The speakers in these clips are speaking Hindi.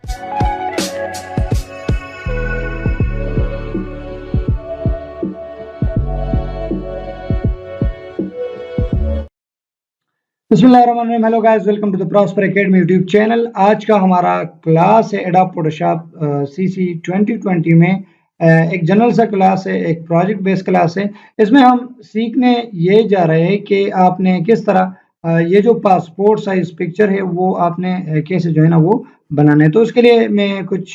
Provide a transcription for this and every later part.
बिस्मिल्लाहिर्रहमानिर्रहीम। Hello guys, welcome to the Prosper Academy YouTube channel. आज का हमारा क्लास है एडोब फोटोशॉप सीसी 2020 में। एक जनरल सा क्लास है, एक प्रोजेक्ट बेस्ड क्लास है। इसमें हम सीखने ये जा रहे हैं कि आपने किस तरह ये जो पासपोर्ट साइज पिक्चर है वो आपने कैसे जो है ना वो बनाने। तो उसके लिए मैं कुछ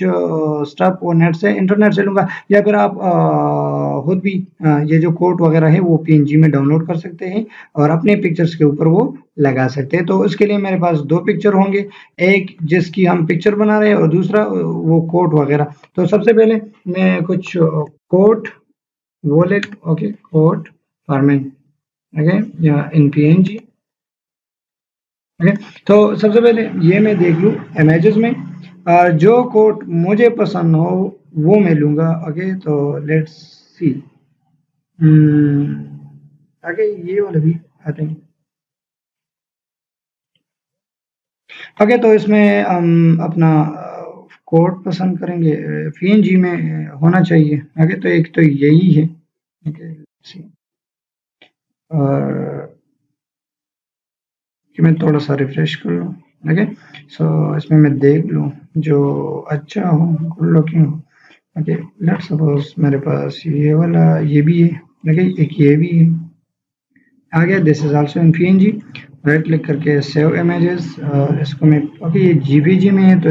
स्टेप वो नेट से इंटरनेट से लूँगा, या फिर आप खुद भी ये जो कोड वगैरह है वो पीएनजी में डाउनलोड कर सकते हैं और अपने पिक्चर्स के ऊपर वो लगा सकते हैं। तो उसके लिए मेरे पास दो पिक्चर होंगे, एक जिसकी हम पिक्चर बना रहे हैं और दूसरा वो कोट वगैरह। तो सबसे पहले मैं कुछ coat wallet, okay, coat format, okay, या इन पीएनजी, ओके। तो सबसे पहले ये मैं देख लूँ इमेजेस में, और जो कोट मुझे पसंद हो वो मैं लूँगा। ओके, तो लेट्स सी। ओके, ये वाला भी आई थिंक। ओके, तो इसमें हम अपना कोड पसंद करेंगे, पीएनजी में होना चाहिए। ओके, तो एक तो यही है। ओके, और कि मैं थोड़ा सा रिफ्रेश कर लूँ। ओके, सो इसमें मैं देख लूँ जो अच्छा हो, गुड लुकिंग हो। ओके, लेट्स सपोज मेरे पास ये वाला, ये भी है। ओके, एक ये भी है। आगे this is also in PNG. Right click करके सेव इमेजेस, और इसको मैं, ओके, ये जीपीजी में है तो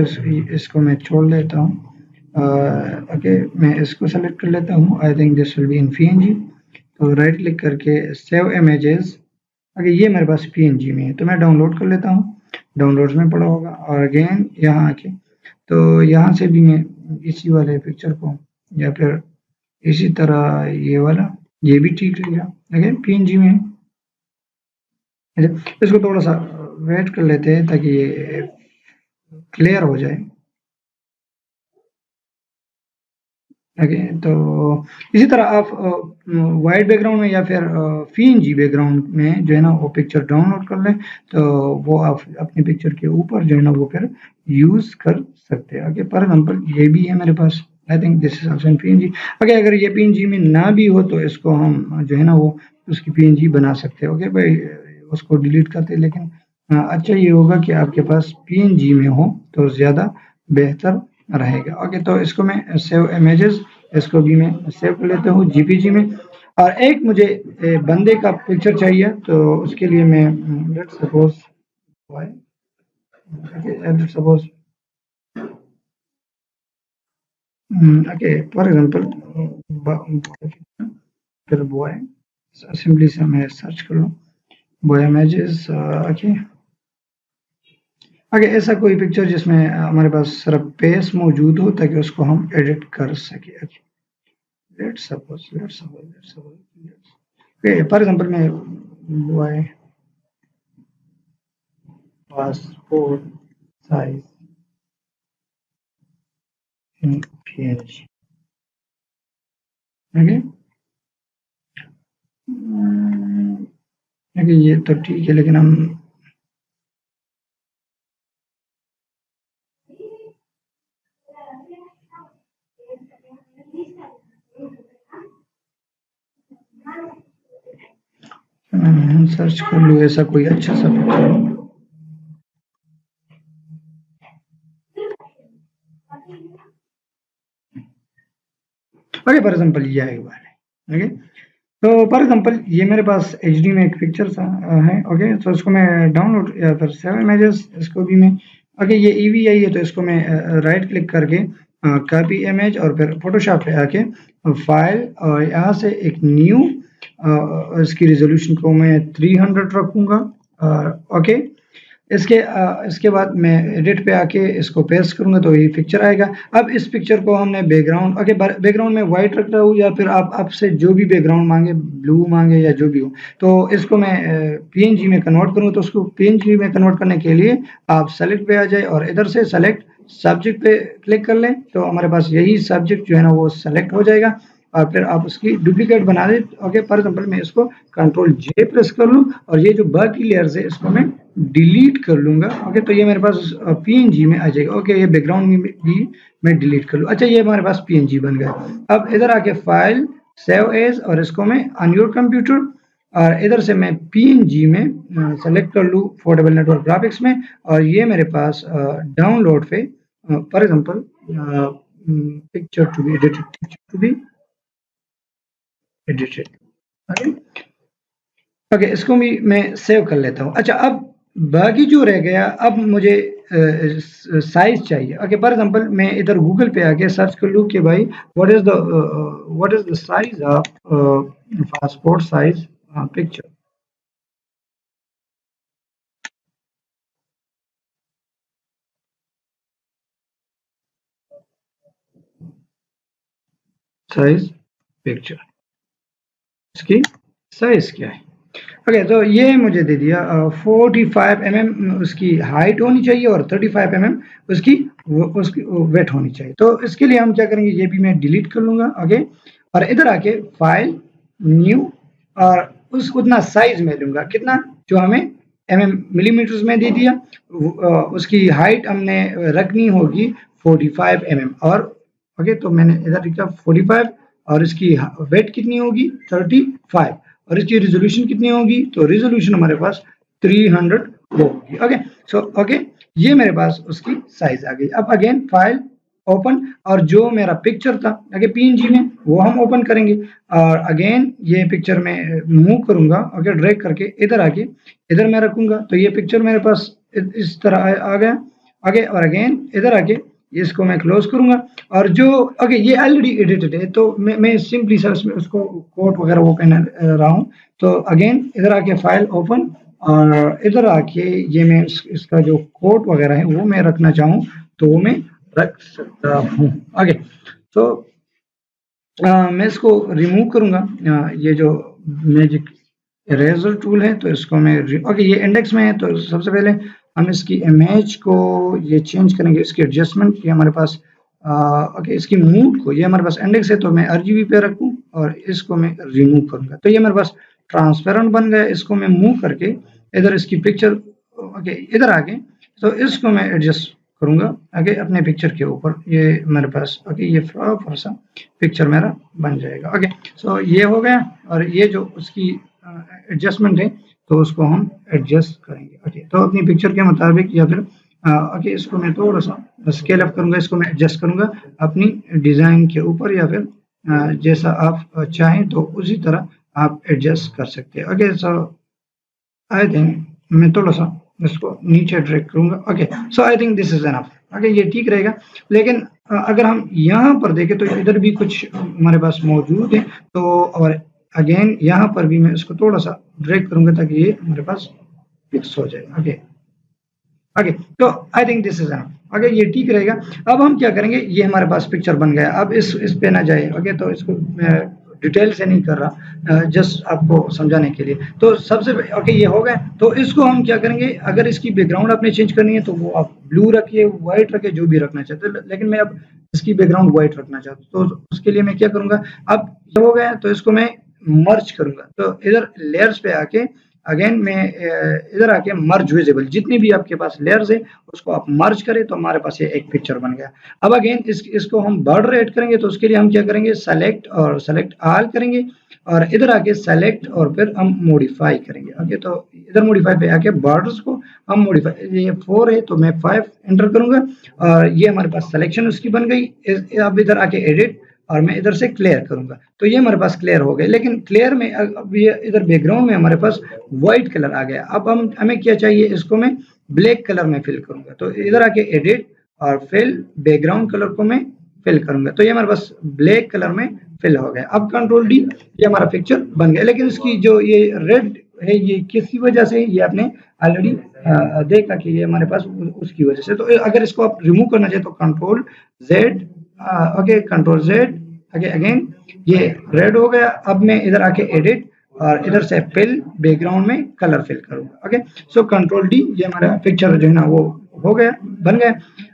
इसको मैं छोड़ लेता हूँ। ओके, मैं इसको सेलेक्ट कर लेता हूँ। आई think this will be in PNG. तो राइट क्लिक करके सेव इमेजेस। ओके, ये मेरे पास पीएनजी में है तो मैं डाउनलोड कर लेता हूँ। डाउनलोड्स में पड़ा होगा, और अगेन यहाँ आके तो यहाँ से भी मैं इसी वाले पिक्चर को, या फिर इसी तरह ये वाला, ये भी ठीक रहेगा। अगेन पीएनजी में है। इसको थोड़ा सा वेट कर लेते हैं ताकि ये क्लियर हो जाए। ओके, तो इसी तरह आप वाइट बैकग्राउंड में या फिर पीएनजी बैकग्राउंड में जो है ना वो पिक्चर डाउनलोड कर लें, तो वो आप अपने पिक्चर के ऊपर जो है ना वो फिर यूज कर सकते हैं। ओके, फॉर एग्जांपल ये भी है मेरे पास। I think this is also in PNG. Okay, अगर ये पीएनजी में ना भी हो तो इसको हम जो है ना वो उसकी पीएनजी बना सकते हैं। ओके भाई, उसको डिलीट करते हैं, लेकिन अच्छा ये होगा कि आपके पास पीएनजी में हो तो ज़्यादा बेहतर रहेगा। ओके, तो इसको मैं सेव इमेजेस, इसको भी मैं सेव कर लेता हूँ जीपीजी में। और एक मुझे बंदे का पिक्चर चाहिए, तो उसके लिए मैं let's suppose, let's suppose, okay, for example फिर बॉय, सिंपली से मैं सर्च कर लूँ बॉय इमेजेस। ओके, ओके, ऐसा कोई पिक्चर जिसमें हमारे पास सिर्फ पेस मौजूद हो ताकि उसको हम एडिट कर सके। Okay, let's suppose, okay, for example मैं buy passport size in PNG. Okay, okay, ये तो ठीक है, लेकिन हम सर्च कर लूँ ऐसा कोई अच्छा सा पिक्चर। ओके, फॉर एग्जांपल ये है बार। ओके, तो फॉर एग्जांपल ये मेरे पास एचडी में एक पिक्चर सा है। ओके, तो इसको मैं डाउनलोड या फिर सेव इमेजेस, इसको भी मैं, ओके, ये ईवीआई है तो इसको मैं राइट क्लिक करके कॉपी इमेज, और फिर फोटोशॉप पे आके फाइल, और यहाँ से एक न्यू, इसकी रिजोल्यूशन को मैं 300 रखूँगा। ओके, इसके बाद मैं एडिट पे आके इसको पेस्ट करूँगा तो ये पिक्चर आएगा। अब इस पिक्चर को हमने बैकग्राउंड, ओके, बैकग्राउंड में वाइट रख रहा हूँ, या फिर आप आपसे जो भी बैकग्राउंड मांगे, ब्लू मांगे या जो भी हो, तो इसको मैं पीएनजी में कन्वर्ट करूँ। तो उसको पीएनजी में कन्वर्ट करने के लिए आप सेलेक्ट पे आ जाए और इधर से सेलेक्ट सब्जेक्ट पे क्लिक कर लें, तो हमारे पास यही सब्जेक्ट जो है ना वो सेलेक्ट हो जाएगा, और फिर आप उसकी डुप्लीकेट बना दें। ओके, फॉर एग्जांपल मैं इसको कंट्रोल जे प्रेस कर लूँ, और ये जो बाकी लेयर्स है इसको मैं डिलीट कर लूंगा। ओके, तो ये मेरे पास पीएनजी में आ जाएगा। ओके, ये बैकग्राउंड में भी मैं डिलीट कर लूँ। अच्छा, ये हमारे पास पीएनजी बन गया। अब इधर आके फाइल सेव एज, और इसको मैं ऑन योर कंप्यूटर, और इधर से मैं पीएनजी में सेलेक्ट कर लूँ फोल्डेबल नेटवर्क ग्राफिक्स में, और ये मेरे पास डाउनलोड पे for example picture to be edited, picture to be edited. Okay, okay, इसको भी मैं सेव कर लेता हूँ। अच्छा, अब बाकी जो रह गया, अब मुझे साइज चाहिए। ओके, फॉर एग्जांपल मैं इधर गूगल पे आके सर्च कर लूँ कि भाई what is the size of passport size picture. Size picture, इसकी साइज क्या है? ओके, तो ये मुझे दे दिया 45 mm उसकी हाइट होनी चाहिए, और 35 mm उसकी वेट होनी चाहिए। तो इसके लिए हम क्या करेंगे, ये भी मैं डिलीट कर लूंगा। ओके, और इधर आके फाइल न्यू, और उतना साइज में लूंगा, कितना जो हमें मिलीमीटर्स में दे दिया। उसकी हाइट हमने रखनी होगी 45 mm, और ओके, तो मैंने इधर लिखा 45, और इसकी वेट कितनी होगी 35, और इसकी रिजोल्यूशन कितनी होगी, तो रिजोल्यूशन हमारे पास 300 होगी। ओके, सो ओके, ये मेरे पास उसकी साइज आ गई। अब अगेन फाइल ओपन, और जो मेरा पिक्चर था आगे पीएनजी में, वो हम ओपन करेंगे, और अगेन ये पिक्चर में मूव करूंगा। ओके, ड्रैग करके इधर आके इधर मैं रखूंगा, तो ये पिक्चर मेरे पास इस तरह आ गया आगे, और अगेन इधर आके इसको मैं क्लोज करूंगा। और जो ओके, ये ऑलरेडी एडिटेड है, तो मैं सिंपली सर उसको कोड वगैरह वो पहन रहा हूँ। तो अगेन इधर आके फाइल ओपन, और इधर आके ये मैं इसका जो कोड वगैरह है वो मैं रखना चाहूँ, तो वो मैं रख सकता हूँ। आगे तो मैं इसको रिमूव करूंगा। ये जो मैजिक इरेजर टूल है, तो इसको मैं ओके, ये इंडेक्स में है, तो सबसे पहले हम इसकी इमेज को ये चेंज करेंगे, इसकी एडजस्टमेंट ये हमारे पास ओके, इसकी मूड को, ये हमारे पास इंडेक्स है, तो मैं आरजीबी पे रखूं, और इसको मैं रिमूव करूंगा। तो ये मेरे पास ट्रांसपेरेंट बन गया। इसको मैं मूव करके इधर इसकी पिक्चर ओके इधर आके, तो इसको मैं एडजस्ट करूंगा आगे अपने पिक्चर के ऊपर। ये मेरे पास ओके, ये प्रॉपर सा पिक्चर मेरा बन जाएगा। ओके, सो ये हो गया, और ये जो उसकी एडजस्टमेंट है, तो उसको हम एडजस्ट करेंगे। ओके, तो अपनी पिक्चर के मुताबिक, या फिर ओके, इसको मैं थोड़ा सा स्केल अप करूंगा, इसको मैं एडजस्ट करूंगा अपनी डिजाइन के ऊपर, या फिर जैसा आप चाहें तो उसी तरह आप एडजस्ट कर सकते हैं। ओके, सो आई थिंक मैं थोड़ा सा इसको नीचे ड्रैग करूंगा। Okay, so I think this is enough. Okay, ये ठीक रहेगा। लेकिन अगर हम यहाँ पर देखें, तो इधर भी कुछ हमारे पास मौजूद है, तो और अगेन यहाँ पर भी मैं इसको थोड़ा सा ड्रैग करूंगा, ताकि ये हमारे पास फिक्स हो जाए। ओके, ओके, तो आई think this is enough. Okay, ये ठीक रहेगा। अब हम क्या करेंगे, ये हमारे पास पिक्चर बन गया। अब इस पे ना जाए। ओके, तो इसको मैं डिटेल से नहीं कर रहा, जस्ट आपको समझाने के लिए। तो सबसे ओके, ये हो गया। तो इसको हम क्या करेंगे, अगर इसकी बैकग्राउंड आपने चेंज करनी है, तो वो आप ब्लू रखिए, व्हाइट रखिए, जो भी रखना चाहते हैं। लेकिन मैं अब इसकी बैकग्राउंड व्हाइट रखना चाहता हूँ, तो उसके लिए मैं क्या करूंगा, अब ये हो गया, तो इसको मैं मर्ज करूंगा। तो इधर लेयर्स पे आके अगेन मैं इधर आके मर्ज विजिबल, जितनी भी आपके पास लेयर्स है उसको आप मर्ज करें, तो हमारे पास ये एक पिक्चर बन गया। अब अगेन इसको हम बॉर्डर ऐड करेंगे, तो उसके लिए हम क्या करेंगे, सेलेक्ट और सेलेक्ट ऑल करेंगे, और इधर आके सेलेक्ट और फिर हम मॉडिफाई करेंगे। ओके, तो इधर मॉडिफाई पे आके बॉर्डर्स को हम मॉडिफाई, ये 4 है तो मैं 5 एंटर करूंगा, और ये हमारे पास सिलेक्शन उसकी बन गई। अब इधर आके एडिट, और मैं इधर से क्लियर करूंगा, तो ये हमारे पास क्लियर हो गए। लेकिन क्लियर में अब ये इधर बैकग्राउंड में हमारे पास व्हाइट कलर आ गया। अब हमें क्या चाहिए, इसको मैं ब्लैक कलर में फिल करूंगा, तो इधर आके एडिट और फिल बैकग्राउंड कलर को मैं फिल करूंगा, तो ये हमारे पास ब्लैक कलर में फिल हो गया। अब कंट्रोल डी, ये हमारा पिक्चर बन गया। लेकिन इसकी जो ये रेड है, ये किसी वजह से, ये आपने ऑलरेडी देखा कि ये हमारे पास उसकी वजह से। तो अगर इसको आप रिमूव करना चाहे, तो control Z, okay, control Z, okay, again ये रेड हो गया। अब मैं इधर आके एडिट, और इधर से फिल बैकग्राउंड में कलर फिल करूंगा। ओके, सो कंट्रोल डी, ये हमारा पिक्चर जो है ना वो हो गया, बन गया।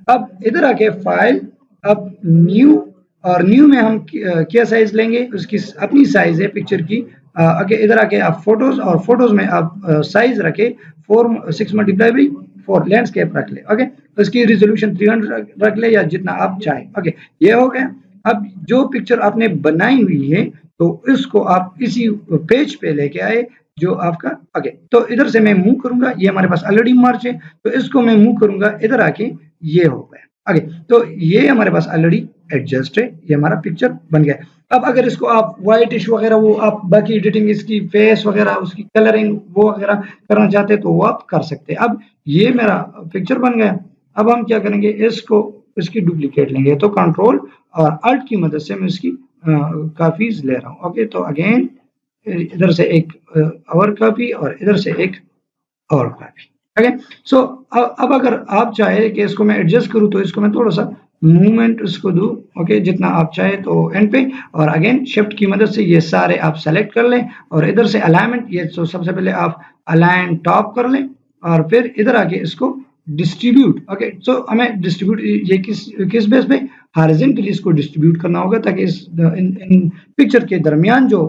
अब इधर आके फाइल, अब न्यू, और न्यू में हम क्या साइज लेंगे, उसकी अपनी साइज है पिक्चर की ओके इधर आके आप फोटोज और फोटोज में आप साइज रखे 6 मल्टीप्लाई बाई 4 लैंडस्केप रख ले। ओके तो इसकी रिजोल्यूशन 300 रख ले या जितना आप चाहें। ओके ये हो गया। अब जो पिक्चर आपने बनाई हुई है तो इसको आप इसी पेज पे लेके आए जो आपका। ओके तो इधर से मैं मूव करूंगा, ये हमारे पास ऑलरेडी मर्ज है तो इसको मैं मूव करूंगा इधर आके, ये हो गया। ओके तो ये हमारे पास ऑलरेडी एडजस्ट है, ये हमारा पिक्चर बन गया। अब अगर इसको आप व्हाइटिश वगैरह वो आप बाकी एडिटिंग इसकी फेस वगैरह उसकी कलरिंग वो वगैरह करना चाहते हैं तो वो आप कर सकते हैं। अब ये मेरा पिक्चर बन गया। अब हम क्या करेंगे, इसको इसकी डुप्लीकेट लेंगे तो कंट्रोल और अल्ट की मदद से मैं इसकी कॉपीज ले रहा हूँ। ओके तो अगेन इधर से एक और कॉपी और इधर से एक और कॉपी। ओके सो अब अगर आप चाहे कि इसको मैं एडजस्ट करूँ तो इसको मैं थोड़ा सा मूवमेंट इसको दूं। ओके जितना आप चाहे तो एंड पे, और अगेन शिफ्ट की मदद से ये सारे आप सेलेक्ट कर लें और इधर से अलाइनमेंट, ये तो सबसे पहले आप अलाइन टॉप कर लें और फिर इधर आके इसको डिस्ट्रीब्यूट। ओके सो हमें डिस्ट्रीब्यूट ये किस बेस पे, हॉरिजॉन्टली इसको डिस्ट्रीब्यूट करना होगा ताकि इस इन पिक्चर के दरमियान जो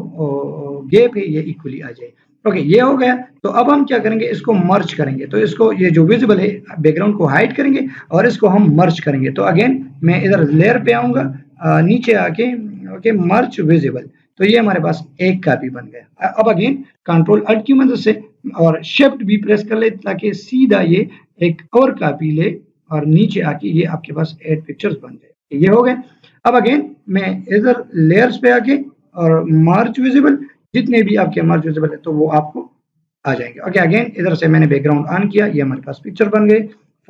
गैप है ये इक्वली आ जाए। ओके ये हो गया। तो अब हम क्या करेंगे, इसको मर्ज करेंगे। तो इसको ये जो विजिबल है बैकग्राउंड को हाइड करेंगे और इसको हम मर्ज करेंगे। तो अगेन मैं इधर लेयर पे आऊंगा, नीचे आके ओके मर्ज विजिबल, तो ये हमारे पास एक कॉपी बन गया। अब अगेन कंट्रोल अल्ट की मदद से और शिफ्ट भी प्रेस कर ले ताकि सीधा ये एक और कॉपी ले और नीचे आके ये आपके पास ऐड पिक्चर्स बन जाए। ये हो गए। अब अगेन मैं इधर लेयर्स पे आके और मर्ज विजिबल, जितने भी आपके मर्ज विजिबल है तो वो आपको आ जाएंगे। ओके अगेन इधर से मैंने बैकग्राउंड ऑन किया, ये हमारे पास पिक्चर बन गए।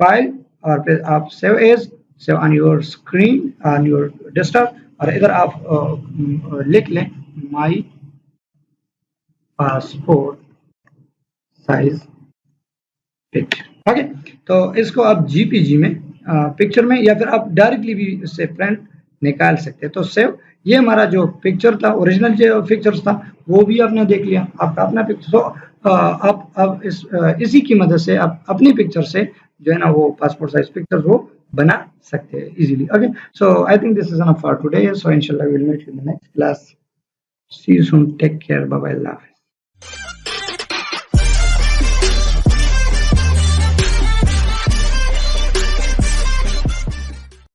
फाइल और फिर आप save as, save on your screen on your desktop, और इधर आप लिख लें my passport size picture. Okay तो इसको आप जीपीजी में पिक्चर में या फिर आप डायरेक्टली भी इससे प्रिंट निकाल सकते हैं। तो सेव, ये हमारा जो पिक्चर था ओरिजिनल जो पिक्चर्स था वो भी आपने देख लिया, आपका अपना पिक्चर। तो आप अब इसी की मदद से आप अपनी पिक्चर से जो है ना वो पासपोर्ट साइज पिक्चर्स वो बना सकते हैं easily. Okay so I think this is enough for today, so इंशाल्लाह we will meet in the next class. See you soon, take care, bye bye, अल्लाह हाफिज़।